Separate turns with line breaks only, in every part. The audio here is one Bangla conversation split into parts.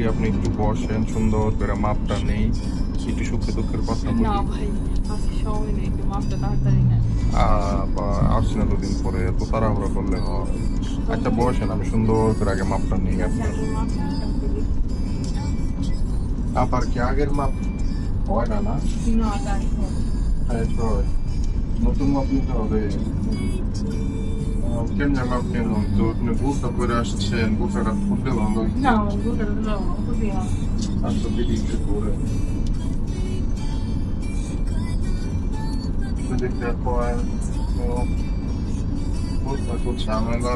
কি আপনি একটু বসেন, সুন্দর করে মাপটা নেই, একটু সুখে দুঃখের কথা বলি।
না ভাই, আজকে সময় নেই, একটু মাপটা তাড়াতাড়ি নেন।
আসছি না দুদিন পরে, এত তাড়াহুড়ো করলে হয়? আচ্ছা বসেন, আমি সুন্দর করে আগে মাপটা নিই আপনার। আবার কি আগের মাপ হয় না? না
না তাই
হয়, নতুন মাপ নিতে হবে। কেমন মাপ কেন তো আপনি বুঝতে করে আসছেন, বুঝাটা খুলতে ভালো।
না, বুঝতে পারলাম।
আচ্ছা দিদি একটু করে দেখতে পর বুঝতে খুব ঝামেলা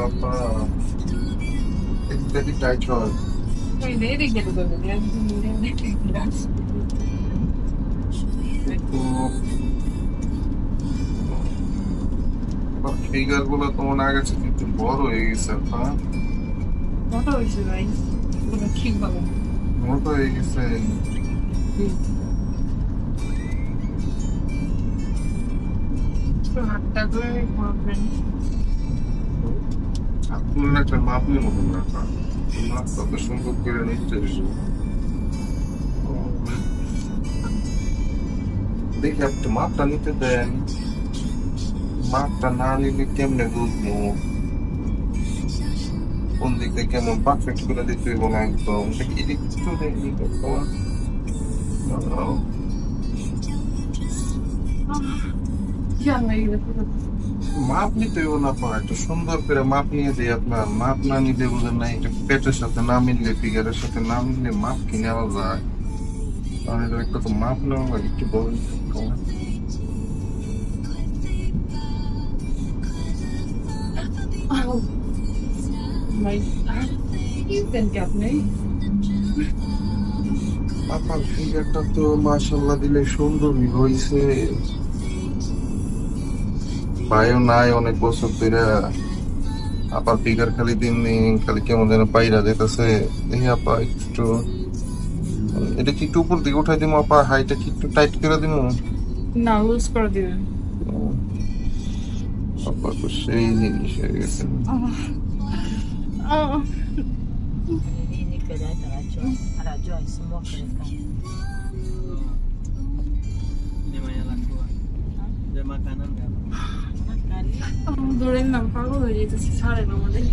ইত্যাদি টাইট হয়। ফিগার গুলো তো মনে হয় একটু বড় হয়ে গেছে। হ্যাঁ
মোটা হয়েছে ভাই, ঠিক ভালো
মোটা হয়ে গেছে।
হাতটা করে করবেন।
আপনার একটা মাপ নিয়ে মতন রাখা, মাপ কত সুন্দর করে নিচ্ছে। দেখি আপনি মাপটা নিতে দেন, মাপটা না নিলে কেমনে বুঝবো কোন দিক থেকে কেমন পারফেক্ট করে দিতে হইব না একদম। দেখি একটু দেখি মাপ নিতে হইব না, পা একটু সুন্দর করে মাপ নিয়ে দিই। আপনার মাপ না নিলে বুঝেন না, এটা পেটের সাথে না মিললে, ফিগারের সাথে না মিললে মাপ কি নেওয়া যায়? তাহলে একটা তো মাপ নেওয়া লাগে, একটু বলেন। আপনার ফিগারটা তো মাশাআল্লাহ দিলে সুন্দরই হয়েছে। পায়েও নাই অনেক বছর ধরে, আপার ফিগার খালি দিন দিন খালি কেমন যেন পাইরা যেতেছে। দেখি আপা একটু এটা কি একটু উপর দিকে উঠাই দিব? আপা হাইটা কি একটু টাইট করে দিব?
না, লুজ করে দিবেন।
আপা তো সেই জিনিস হয়ে গেছে।
ধরেন না, পাগল হয়ে যেতেছে, ছাড়েন আমাদের।